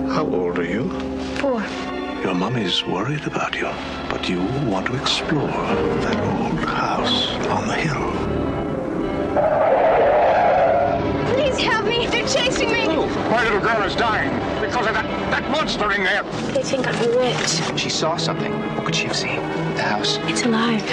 How old are you? 4. Your mommy's worried about you, but you want to explore that old house on the hill. Please help me. They're chasing me. My little girl is dying because of that monster in there. They think I'm rich. She saw something. What could she have seen? The house. It's alive.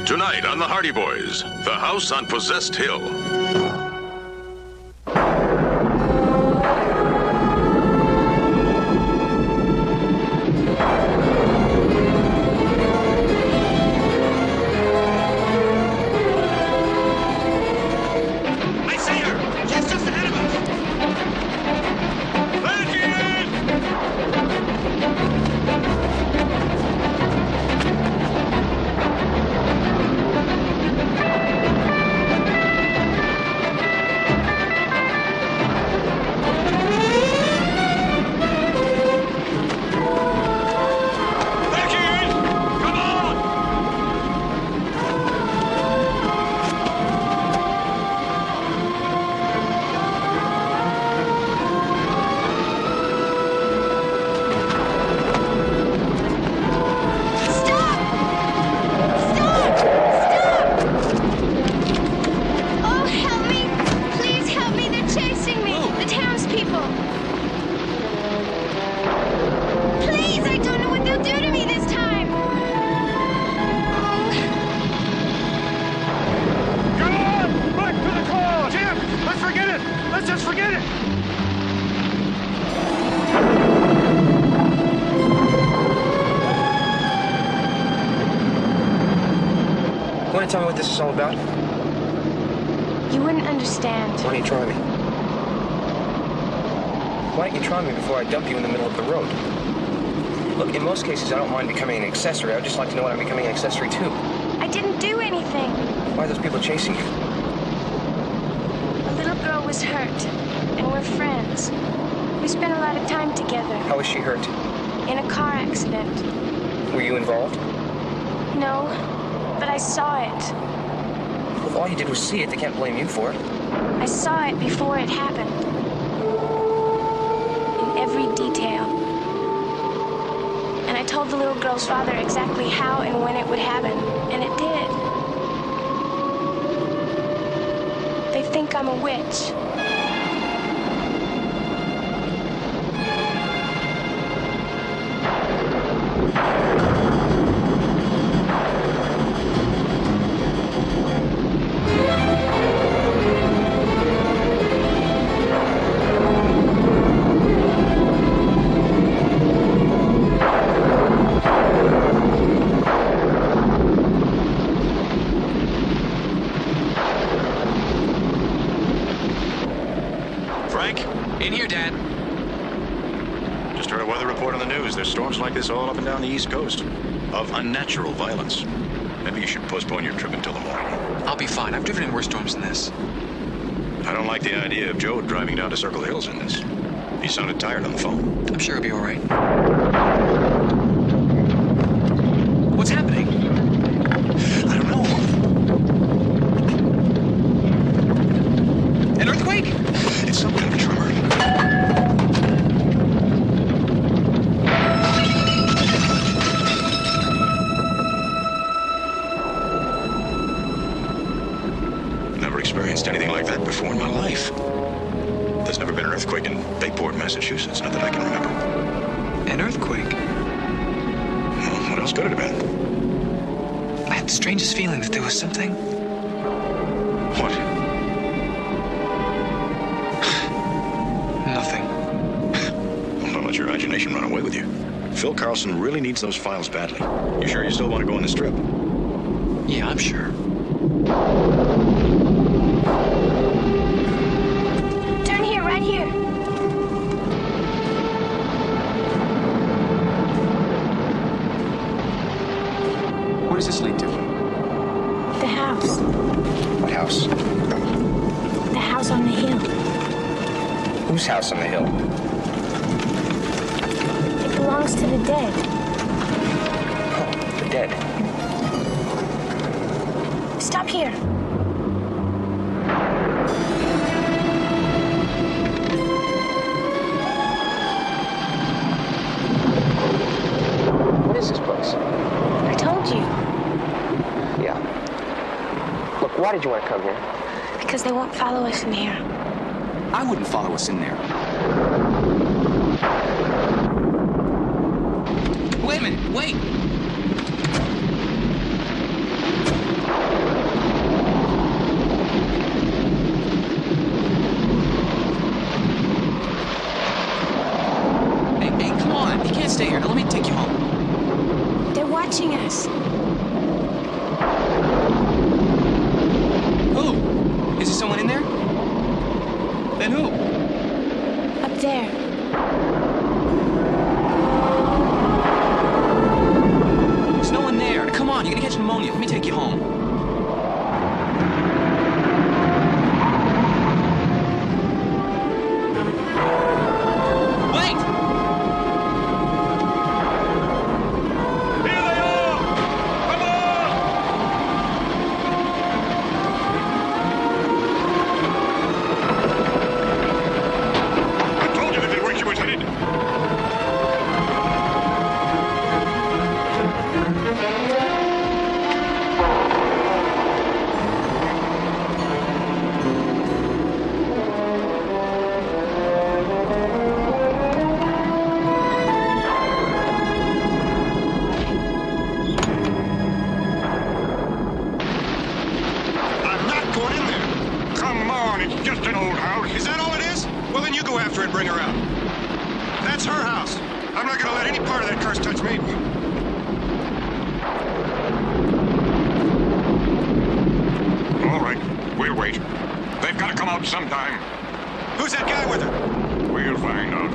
Tonight on the Hardy Boys, The House on Possessed Hill. I see her! She's just ahead of us! Let's just forget it. Want to tell me what this is all about? You wouldn't understand. Why don't you try me? Why don't you try me before I dump you in the middle of the road? Look, in most cases, I don't mind becoming an accessory. I would just like to know what I'm becoming an accessory to. I didn't do anything. Why are those people chasing you? A little girl was hurt, and we're friends. We spent a lot of time together. How was she hurt? In a car accident. Were you involved? No, but I saw it. Well, if all you did was see it, they can't blame you for it. I saw it before it happened. In every detail. And I told the little girl's father exactly how and when it would happen, and it did. They think I'm a witch. In here, Dad. Just heard a weather report on the news. There's storms like this all up and down the East Coast. Of unnatural violence. Maybe you should postpone your trip until the morning. I'll be fine. I've driven in worse storms than this. I don't like the idea of Joe driving down to Circle Hills in this. He sounded tired on the phone. I'm sure he'll be all right. What's happening? I don't know. An earthquake? It's some kind of tremor. Never experienced anything like that before in my life. There's never been an earthquake in Bayport, Massachusetts, not that I can remember. An earthquake? Well, what else could it have been? I had the strangest feeling that there was something What? Nothing. Well, don't let your imagination run away with you. Phil Carlson really needs those files badly. You sure you still want to go on this trip? Yeah, I'm sure. Turn here, right here. Where does this lead to? The house. What house? The house on the hill. Whose house on the hill? It belongs to the dead. Oh, the dead. Stop here. What is this place? I told you. Yeah. Look, why did you want to come here? Because they won't follow us in here. I wouldn't follow us in there. Wait a minute, wait! Hey, come on. You can't stay here. Now let me take you home. They're watching us. Who? Is there someone in there? Then who? Up there. There's no one there. Now, come on, you're gonna catch pneumonia. Let me take you home. Wait! Here they are! Come on! I told you that where she was headed. I'm not going in there. Come on, it's just an old house. Is that all it is? Well, then you go after her and bring her out. That's her house. I'm not going to let any part of that curse touch me. All right, we'll wait. They've got to come out sometime. Who's that guy with her? We'll find out.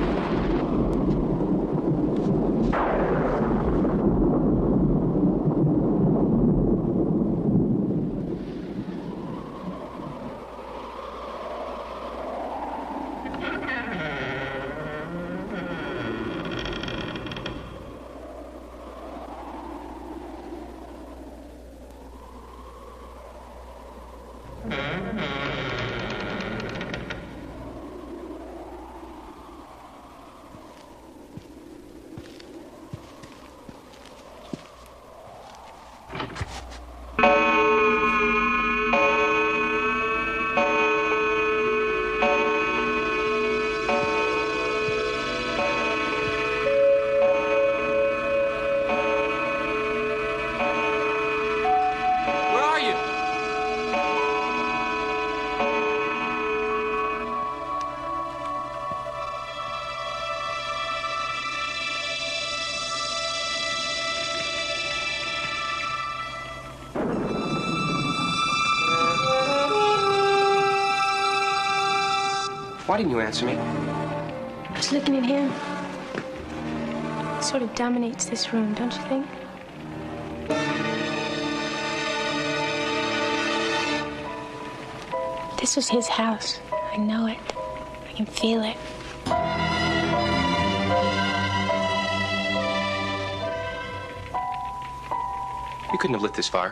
Where are you? Why didn't you answer me? I was looking at him. It sort of dominates this room, don't you think? This was his house. I know it. I can feel it. You couldn't have lit this fire.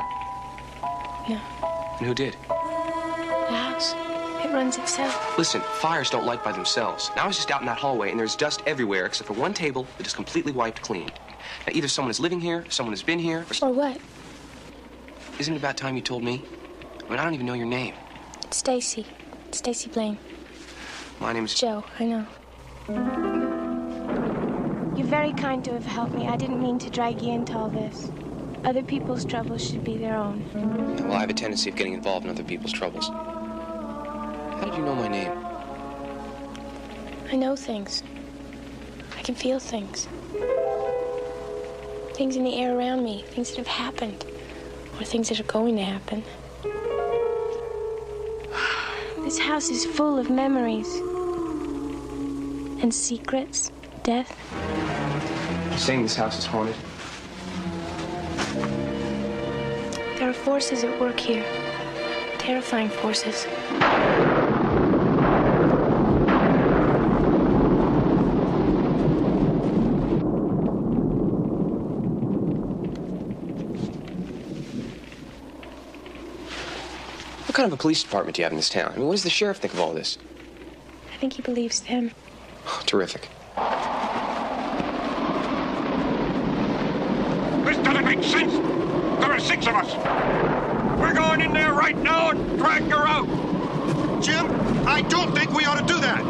No. And who did? The house. It runs itself. Listen, fires don't light by themselves. Now I was just out in that hallway, and there's dust everywhere except for one table that is completely wiped clean. Now, either someone is living here, someone has been here, Or what? Isn't it about time you told me? I mean, I don't even know your name. It's Stacy. Stacy Blaine. My name is Joe, I know. You're very kind to have helped me. I didn't mean to drag you into all this. Other people's troubles should be their own. Well, I have a tendency of getting involved in other people's troubles. How did you know my name? I know things. I can feel things. Things in the air around me, things that have happened, or things that are going to happen. This house is full of memories. And secrets, death. You're saying this house is haunted? There are forces at work here. Terrifying forces. What kind of a police department do you have in this town? I mean, what does the sheriff think of all this? I think he believes them. Oh, terrific. This doesn't make sense. There are 6 of us. We're going in there right now and drag her out. Jim, I don't think we ought to do that.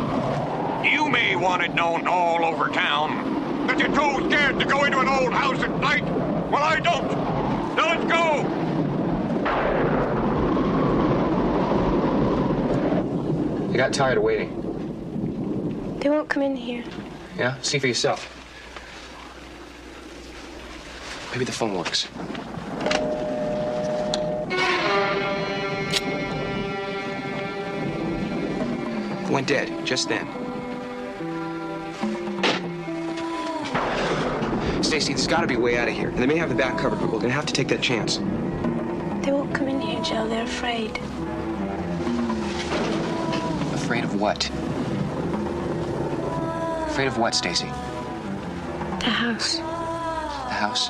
You may want it known all over town that you're too scared to go into an old house at night. Well, I don't. Now let's go. I got tired of waiting. They won't come in here. Yeah? See for yourself. Maybe the phone works. It went dead just then. Stacy, there's got to be a way out of here. And they may have the back covered, but we're going to have to take that chance. They won't come in here, Joe. They're afraid. Afraid of what? Afraid of what, Stacy? The house. The house?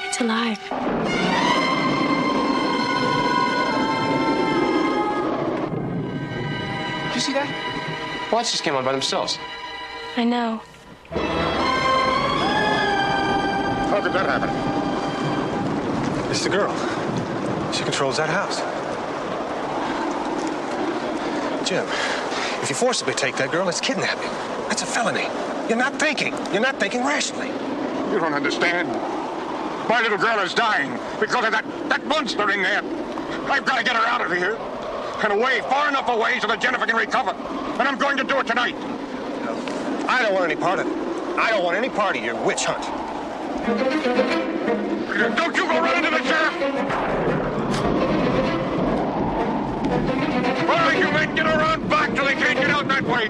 It's alive. Did you see that? Lights just came on by themselves. I know. How could that happen? It's the girl. She controls that house. Jim, if you forcibly take that girl, it's kidnapping. That's a felony. You're not thinking. You're not thinking rationally. You don't understand. My little girl is dying because of that monster in there. I've got to get her out of here and away, far enough away so that Jennifer can recover. And I'm going to do it tonight. No, I don't want any part of it. I don't want any part of your witch hunt. Don't you go running to the sheriff! All right, you men, get around back till they can't get out that way.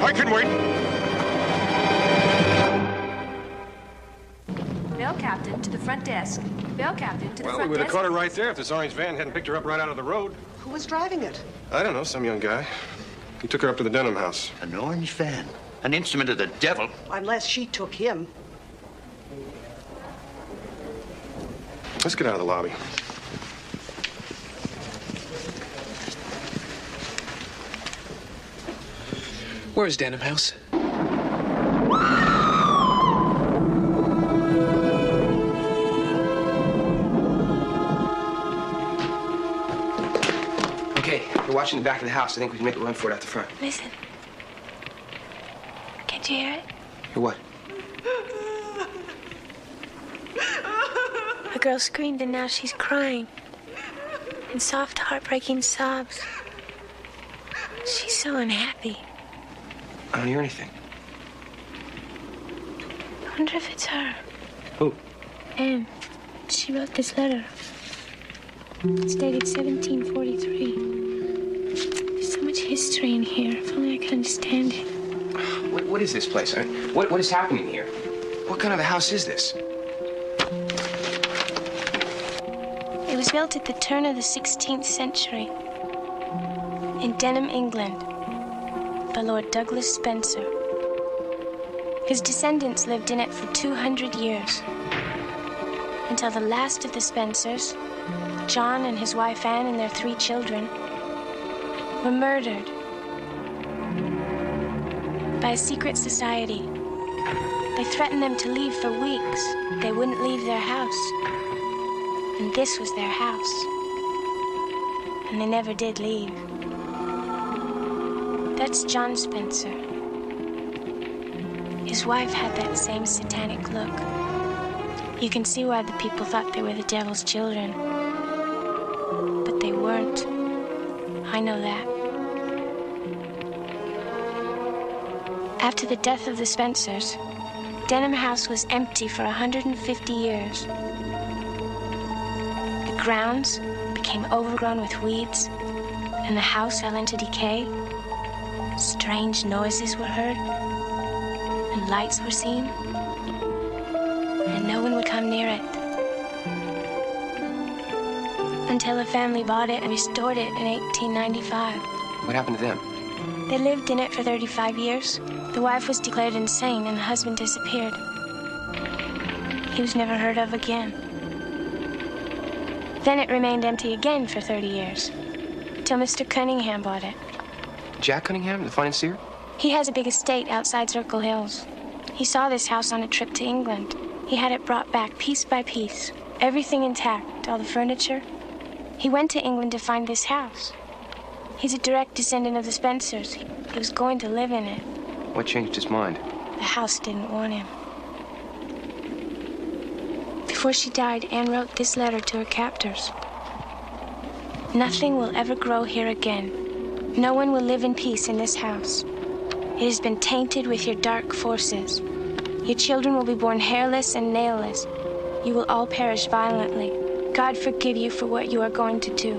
I can wait. Bell captain to the front desk. Bell captain to the front We would have desk. caught her right there if this orange van hadn't picked her up right out of the road. Who was driving it? I don't know, some young guy. He took her up to the Denham house. An orange van. An instrument of the devil. Unless she took him. Let's get out of the lobby. Where's Denham House? Okay, you're watching the back of the house. I think we can make a run for it out the front. Listen. Can't you hear it? Hear what? A girl screamed and now she's crying. In soft, heartbreaking sobs. She's so unhappy. I don't hear anything. I wonder if it's her. Who? Anne. She wrote this letter. It's dated 1743. There's so much history in here. If only I could understand it. What is this place? I mean, what is happening here? What kind of a house is this? It was built at the turn of the 16th century in Denham, England, by Lord Douglas Spencer. His descendants lived in it for 200 years, until the last of the Spencers, John and his wife Anne and their 3 children, were murdered by a secret society. They threatened them to leave for weeks. They wouldn't leave their house. And this was their house. And they never did leave. That's John Spencer. His wife had that same satanic look. You can see why the people thought they were the devil's children. But they weren't. I know that. After the death of the Spencers, Denham House was empty for 150 years. The grounds became overgrown with weeds, and the house fell into decay. Strange noises were heard, and lights were seen, and no one would come near it. Until a family bought it and restored it in 1895. What happened to them? They lived in it for 35 years. The wife was declared insane and the husband disappeared. He was never heard of again. Then it remained empty again for 30 years, till Mr. Cunningham bought it. Jack Cunningham, the financier? He has a big estate outside Circle Hills. He saw this house on a trip to England. He had it brought back piece by piece, everything intact, all the furniture. He went to England to find this house. He's a direct descendant of the Spencers. He was going to live in it. What changed his mind? The house didn't want him. Before she died, Anne wrote this letter to her captors. Nothing will ever grow here again. No one will live in peace in this house. It has been tainted with your dark forces. Your children will be born hairless and nailless. You will all perish violently. God forgive you for what you are going to do.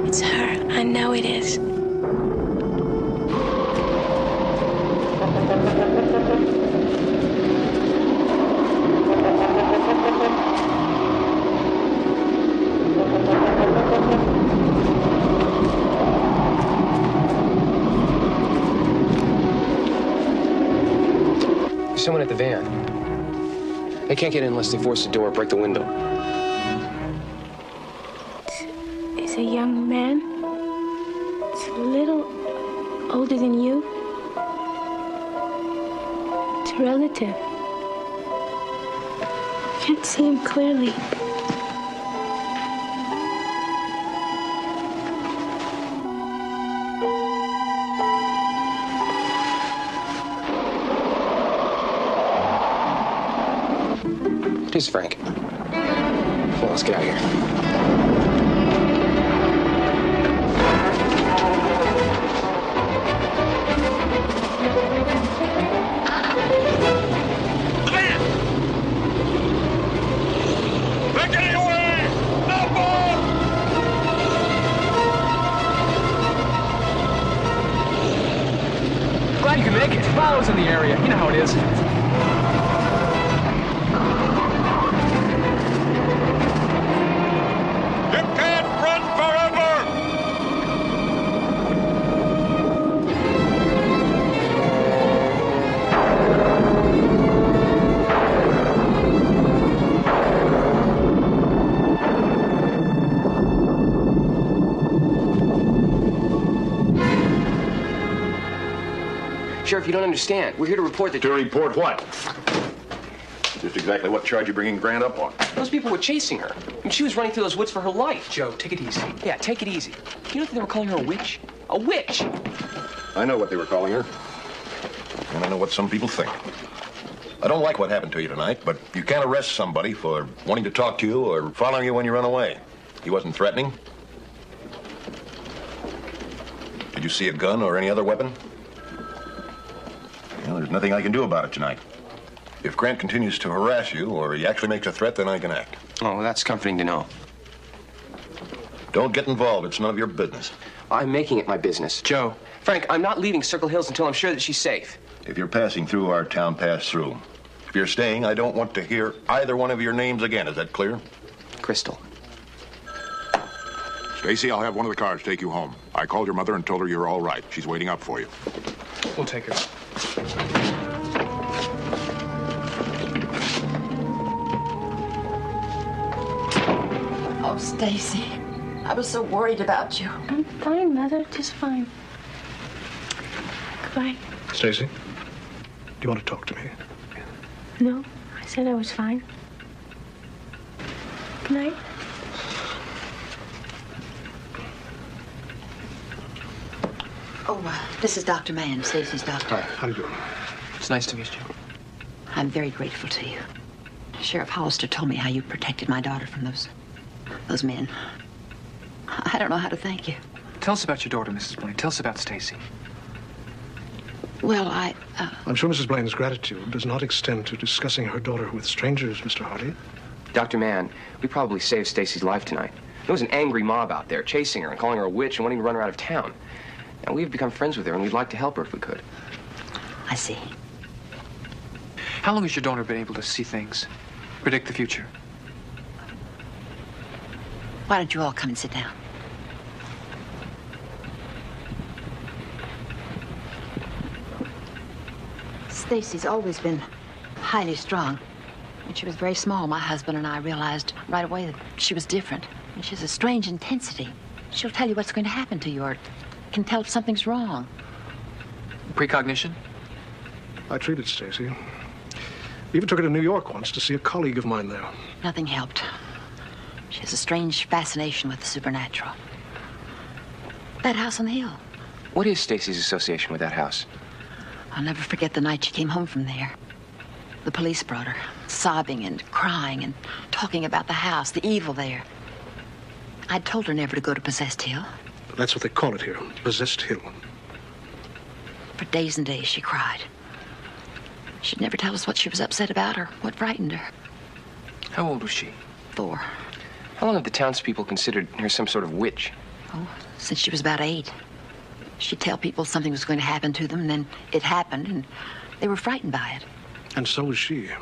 It's her. I know it is. There's someone at the van. They can't get in unless they force the door or break the window. It's a young man. It's a little older than you. It's a relative. I can't see him clearly. It is Frank. Well, let's get out of here. Glad you can make it. Follows in the area. You know how it is. Sheriff, you don't understand. We're here to report that... To report what? Just exactly what charge you bringing Grant up on? Those people were chasing her. I mean, she was running through those woods for her life. Joe, take it easy. Yeah, take it easy. You know that they were calling her a witch? A witch! I know what they were calling her. And I know what some people think. I don't like what happened to you tonight, but you can't arrest somebody for wanting to talk to you or following you when you run away. He wasn't threatening. Did you see a gun or any other weapon? Well, there's nothing I can do about it tonight. If Grant continues to harass you or he actually makes a threat, then I can act. Oh, well, that's comforting to know. Don't get involved. It's none of your business. I'm making it my business. Joe. Frank, I'm not leaving Circle Hills until I'm sure that she's safe. If you're passing through our town, pass through. If you're staying, I don't want to hear either one of your names again. Is that clear? Crystal. Stacy, I'll have one of the cars take you home. I called your mother and told her you're all right. She's waiting up for you. We'll take her. Oh, Stacy, I was so worried about you. I'm fine, Mother. Just fine. Goodbye. Stacy, do you want to talk to me? No, I said I was fine. Good night. This is Dr. Mann, Stacy's doctor. Hi, how do you do? It's nice to meet you. I'm very grateful to you. Sheriff Hollister told me how you protected my daughter from those men. I don't know how to thank you. Tell us about your daughter, Mrs. Blaine. Tell us about Stacy. Well, I'm sure Mrs. Blaine's gratitude does not extend to discussing her daughter with strangers, Mr. Hardy. Dr. Mann, we probably saved Stacy's life tonight. There was an angry mob out there chasing her and calling her a witch and wanting to run her out of town. And we've become friends with her, and we'd like to help her if we could. I see. How long has your daughter been able to see things, predict the future? Why don't you all come and sit down? Stacy's always been highly strung. When she was very small, my husband and I realized right away that she was different. And she has a strange intensity. She'll tell you what's going to happen to you, or can tell if something's wrong. Precognition? I treated Stacy. Even took her to New York once to see a colleague of mine there. Nothing helped. She has a strange fascination with the supernatural. That house on the hill. What is Stacy's association with that house? I'll never forget the night she came home from there. The police brought her, sobbing and crying and talking about the house, the evil there. I'd told her never to go to Possessed Hill. That's what they call it here, Possessed Hill. For days and days she cried. She'd never tell us what she was upset about or what frightened her. How old was she? 4. How long have the townspeople considered her some sort of witch? Oh, since she was about 8. She'd tell people something was going to happen to them, and then it happened, and they were frightened by it. And so was she. You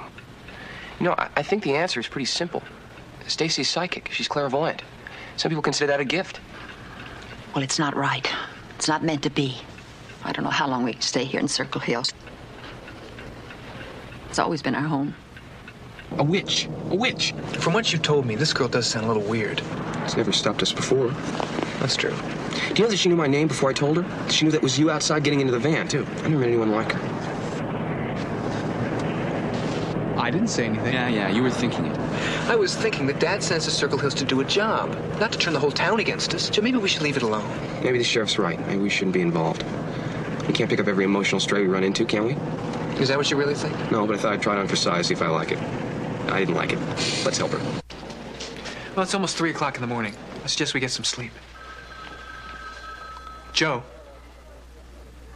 know, I think the answer is pretty simple. Stacy's psychic. She's clairvoyant. Some people consider that a gift. Well, it's not right. It's not meant to be. I don't know how long we can stay here in Circle Hills. It's always been our home. A witch. A witch. From what you told me, this girl does sound a little weird. It's never stopped us before. That's true. Do you know that she knew my name before I told her? She knew that was you outside getting into the van, too. I never met anyone like her. I didn't say anything. Yeah, you were thinking it. I was thinking that Dad sends to Circle Hills to do a job, not to turn the whole town against us. So maybe we should leave it alone. Maybe the sheriff's right. Maybe we shouldn't be involved. We can't pick up every emotional stray we run into, can we? Is that what you really think? No, but I thought I'd try it on for size, see if I like it. I didn't like it. Let's help her. Well, it's almost 3 o'clock in the morning. I suggest we get some sleep. Joe.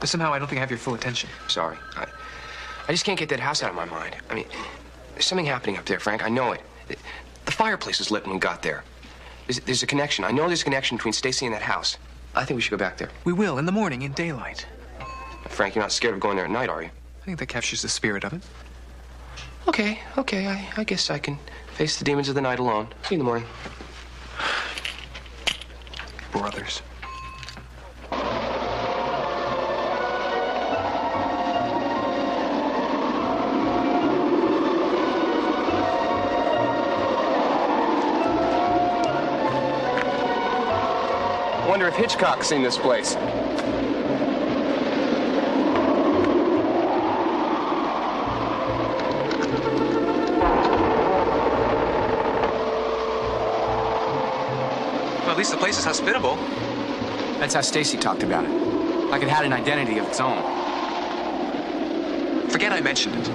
Somehow I don't think I have your full attention. Sorry. I just can't get that house out of my mind. I mean, there's something happening up there, Frank. I know it. The fireplace was lit when we got there. There's a connection. I know there's a connection between Stacy and that house. I think we should go back there. We will, in the morning, in daylight. Frank, you're not scared of going there at night, are you? I think that captures the spirit of it. Okay. I guess I can face the demons of the night alone. See you in the morning. Brothers. Wonder if Hitchcock's seen this place. Well, at least the place is hospitable. That's how Stacy talked about it. Like it had an identity of its own. Forget I mentioned it.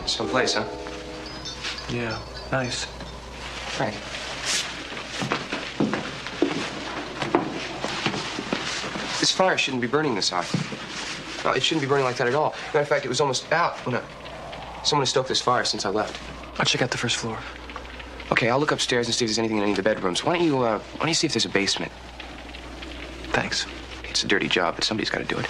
Someplace, huh? Yeah, nice. Frank. This fire shouldn't be burning this high. No, it shouldn't be burning like that at all. Matter of fact, it was almost out when someone has stoked this fire since I left. I'll check out the first floor. Okay, I'll look upstairs and see if there's anything in any of the bedrooms. Why don't you see if there's a basement? Thanks. It's a dirty job, but somebody's got to do it.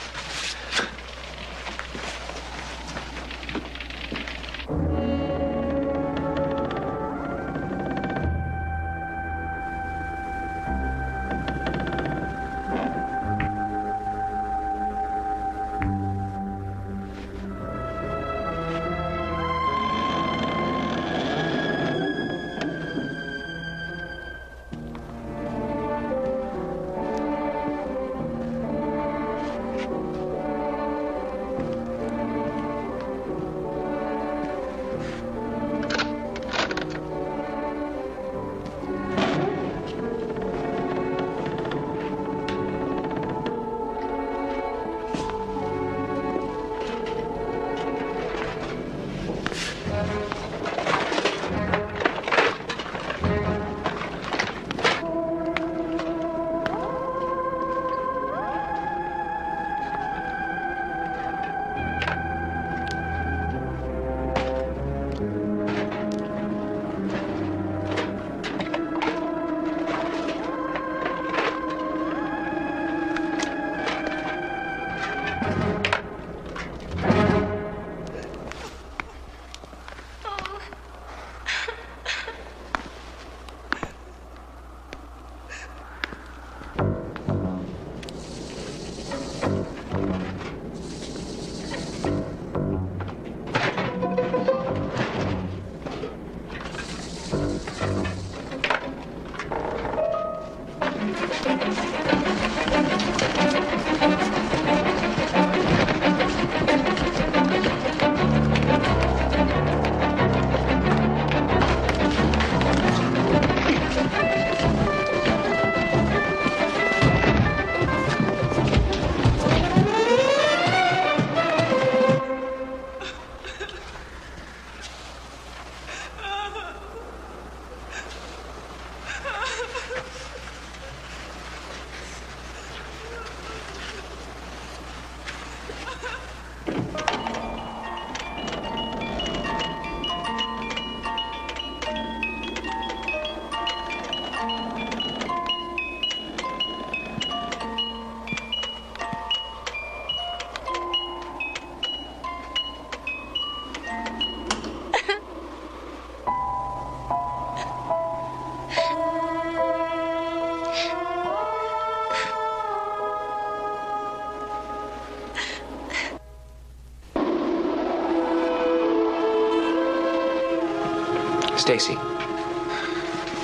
Stacy,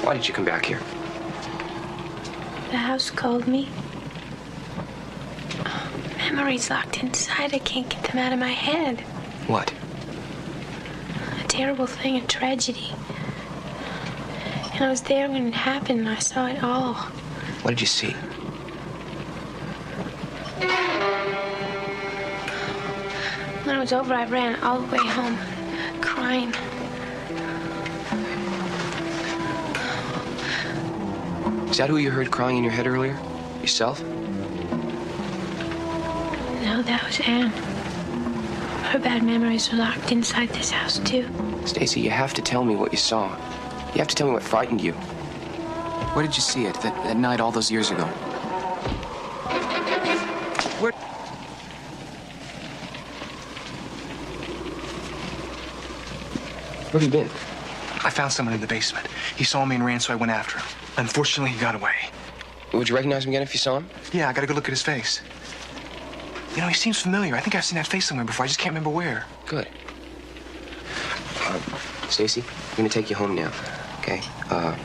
why did you come back here? The house called me. Memories locked inside. I can't get them out of my head. What? A terrible thing, a tragedy. And I was there when it happened, and I saw it all. What did you see? When it was over, I ran all the way home, crying. Is that who you heard crying in your head earlier? Yourself? No, that was Anne. Her bad memories were locked inside this house, too. Stacy, you have to tell me what you saw. You have to tell me what frightened you. Where did you see it that night all those years ago? Where? Where have you been? I found someone in the basement. He saw me and ran, so I went after him. Unfortunately, he got away. Would you recognize him again if you saw him? Yeah, I gotta go look at his face. You know, he seems familiar. I think I've seen that face somewhere before. I just can't remember where. Good. Stacy, I'm gonna take you home now, okay? I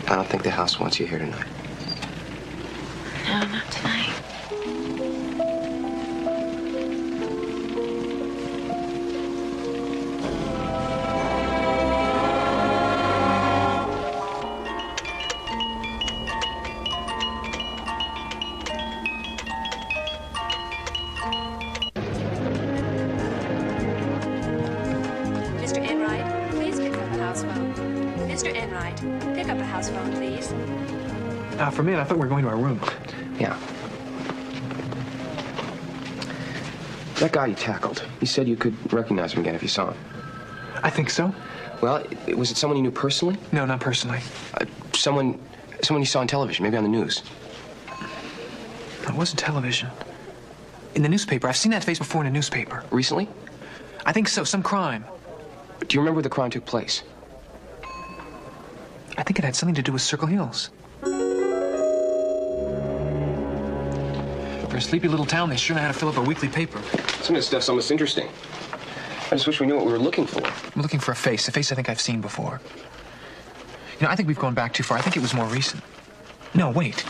don't think the house wants you here tonight. No, not tonight. Mr. Enright, please pick up a house phone. Mr. Enright, pick up a house phone, please. For a minute, I thought we were going to our room. Yeah. That guy you tackled, you said you could recognize him again if you saw him. I think so. Well, was it someone you knew personally? No, not personally. Someone you saw on television, maybe on the news. It wasn't television. In the newspaper. I've seen that face before in a newspaper. Recently? I think so. Some crime. Do you remember where the crime took place? I think it had something to do with Circle Hills. For a sleepy little town, they sure know how to fill up a weekly paper. Some of this stuff's almost interesting. I just wish we knew what we were looking for. I'm looking for a face I think I've seen before. You know, I think we've gone back too far. I think it was more recent. No, wait.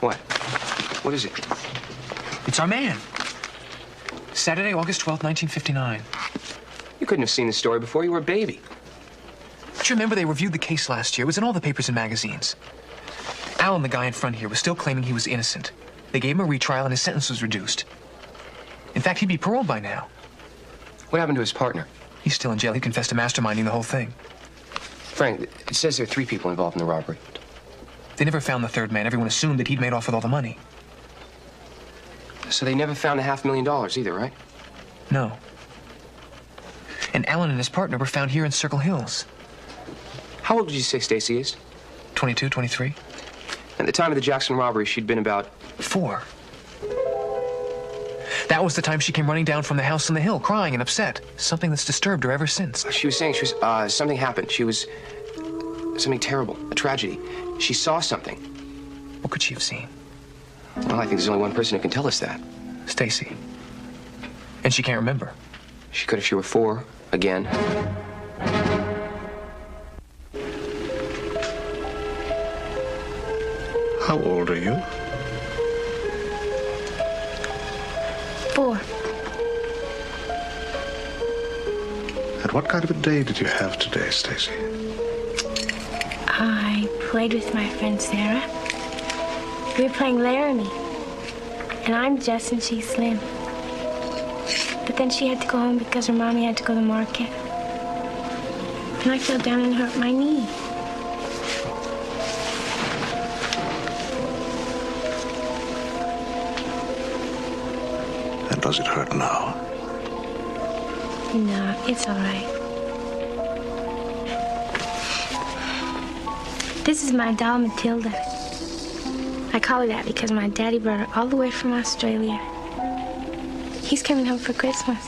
What? What is it? It's our man. Saturday, August 12th, 1959. You couldn't have seen this story before. You were a baby. Don't you remember they reviewed the case last year? It was in all the papers and magazines. Alan, the guy in front here, was still claiming he was innocent. They gave him a retrial and his sentence was reduced. In fact, he'd be paroled by now. What happened to his partner? He's still in jail. He confessed to masterminding the whole thing. Frank, it says there are 3 people involved in the robbery. They never found the third man. Everyone assumed that he'd made off with all the money. So they never found the $500,000 either, right? No. And Alan and his partner were found here in Circle Hills. How old did you say Stacy is? 22, 23. At the time of the Jackson robbery, she'd been about 4. That was the time she came running down from the house on the hill, crying and upset. Something that's disturbed her ever since. She was saying something happened. Something terrible, a tragedy. She saw something. What could she have seen? Well, I think there's only one person who can tell us that. Stacy. And she can't remember. She could if she were 4, again. How old are you? 4. And what kind of a day did you have today, Stacy? I played with my friend Sarah. We were playing Laramie. And I'm Jess and she's Slim. But then she had to go home because her mommy had to go to the market. And I fell down and hurt my knee. And does it hurt now? No, it's all right. This is my doll, Matilda. I call her that because my daddy brought her all the way from Australia. He's coming home for Christmas.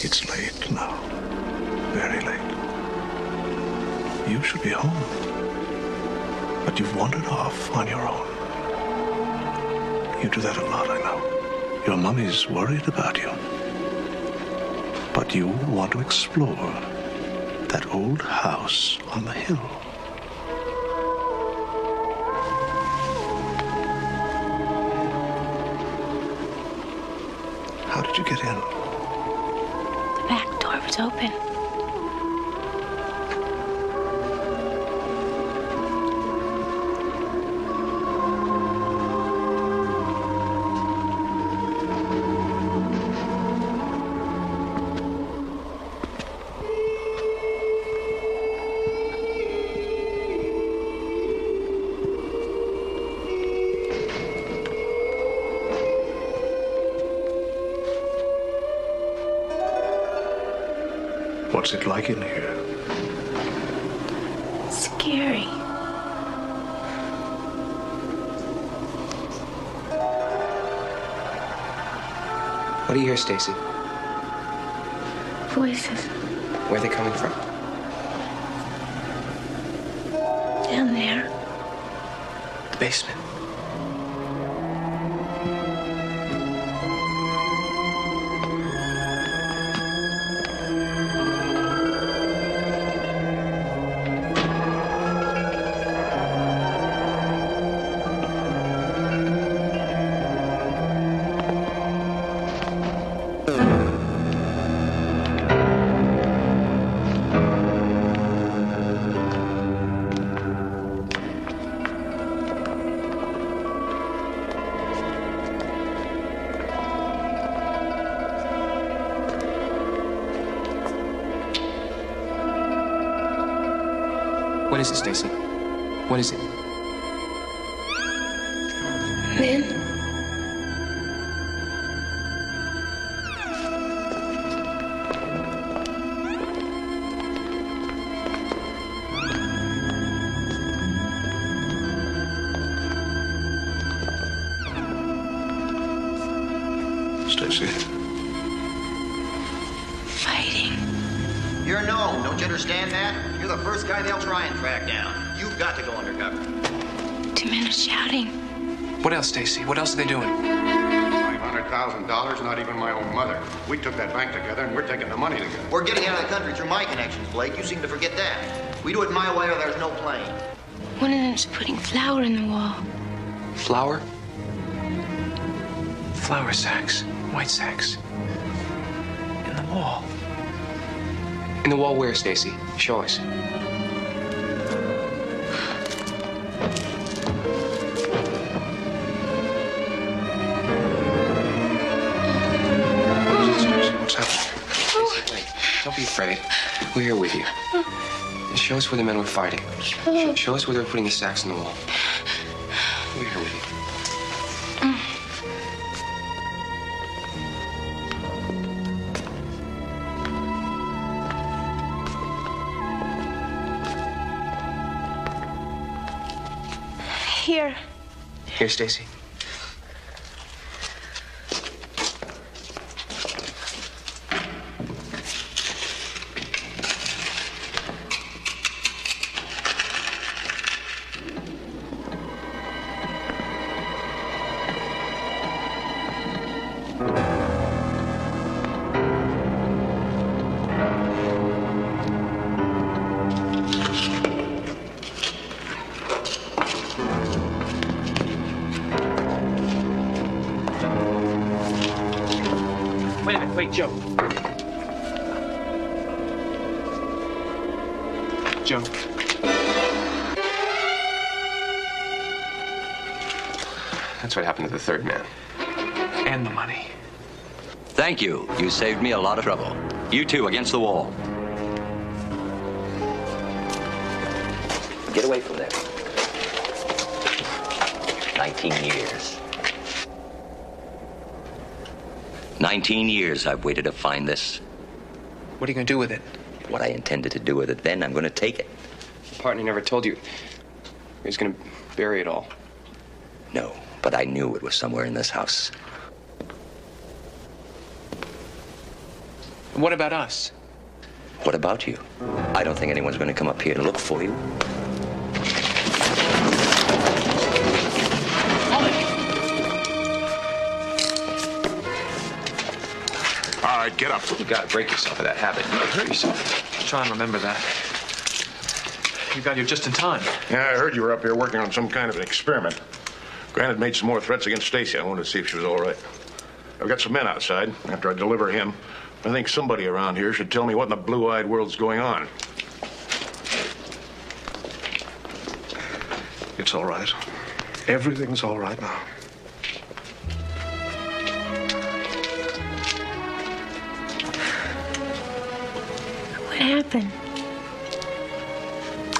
It's late now. Very late. You should be home. But you've wandered off on your own. You do that a lot, I know. Your mummy's worried about you. But you want to explore that old house on the hill. How did you get in? The back door was open. What's it like in here? Scary. What do you hear, Stacy? Voices Where are they coming from? down there. The basement. What is it, Stacy? What is it? Men. Stacy. Fighting. You're known, don't you understand that? You're the first guy they'll try and track down. You've got to go undercover. 2 men are shouting. What else, Stacy? What else are they doing? $500,000, not even my own mother. We took that bank together, and we're taking the money together. We're getting out of the country through my connections, Blake. You seem to forget that. We do it my way or there's no plane. One of them's putting flour in the wall. Flour? Flour sacks. White sacks. In the wall. In the wall where, Stacy? Show us. What's happening? Stacy, wait. Don't be afraid. We're here with you. Show us where the men were fighting. Show us where they were putting the sacks in the wall. We're here with you. Here. Here, Stacy. Wait a minute, wait, Joe. Joe. That's what happened to the third man. And the money. Thank you. You saved me a lot of trouble. You two against the wall. Get away from there. 19 years. 19 years I've waited to find this. What are you going to do with it? What I intended to do with it then, I'm going to take it. The partner never told you he was going to bury it all. No, but I knew it was somewhere in this house. What about us? What about you? I don't think anyone's going to come up here to look for you. right, get up. You gotta break yourself of that habit. You hurt yourself. Try and remember that. You got here just in time. Yeah, I heard you were up here working on some kind of an experiment. Granted made some more threats against Stacy. I wanted to see if she was all right. I've got some men outside. After I deliver him, I think somebody around here should tell me what in the blue-eyed world's going on. It's all right. Everything's all right now. What happened?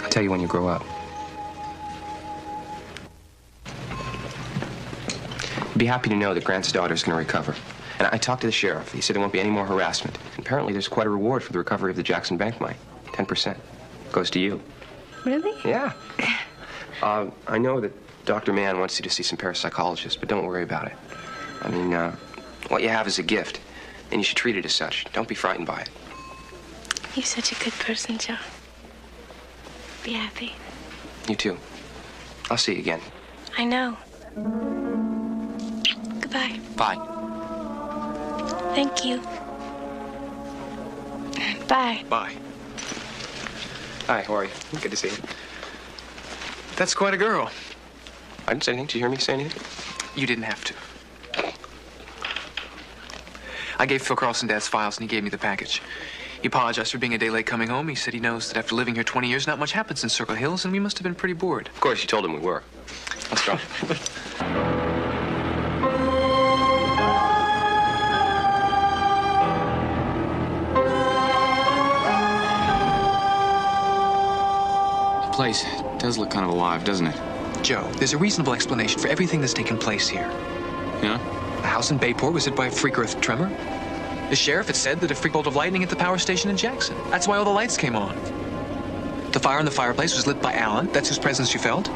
I'll tell you when you grow up. Be happy to know that Grant's daughter's going to recover. And I talked to the sheriff. He said there won't be any more harassment. And apparently there's quite a reward for the recovery of the Jackson Bank money. 10%. Goes to you. Really? Yeah. I know that Dr. Mann wants you to see some parapsychologists, but don't worry about it. I mean, what you have is a gift, and you should treat it as such. Don't be frightened by it. You're such a good person, Joe. Be happy. You too. I'll see you again. I know. Goodbye. Bye. Thank you. Bye. Bye. Hi, how are you? Good to see you. That's quite a girl. I didn't say anything. Did you hear me say anything? You didn't have to. I gave Phil Carlson Dad's files, and he gave me the package. He apologized for being a day late coming home. He said he knows that after living here 20 years, not much happens in Circle Hills, and we must have been pretty bored. Of course, you told him we were. Let's go. The place does look kind of alive, doesn't it? Joe, there's a reasonable explanation for everything that's taken place here. Yeah? The house in Bayport was hit by a freak earth tremor. The sheriff had said that a freak bolt of lightning hit the power station in Jackson. That's why all the lights came on. The fire in the fireplace was lit by Alan. That's whose presence you felt.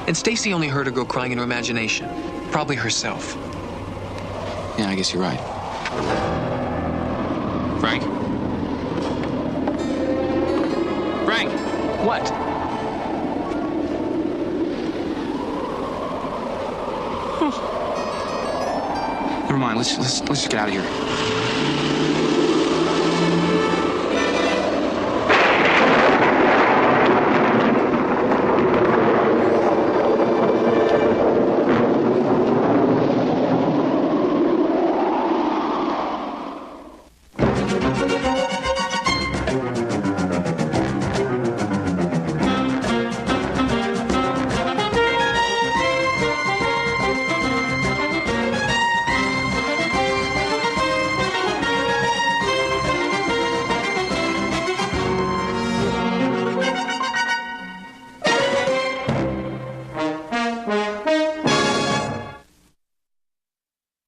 And Stacy only heard a girl crying in her imagination. Probably herself. Yeah, I guess you're right. Frank? Frank! What? Never mind. Let's just get out of here.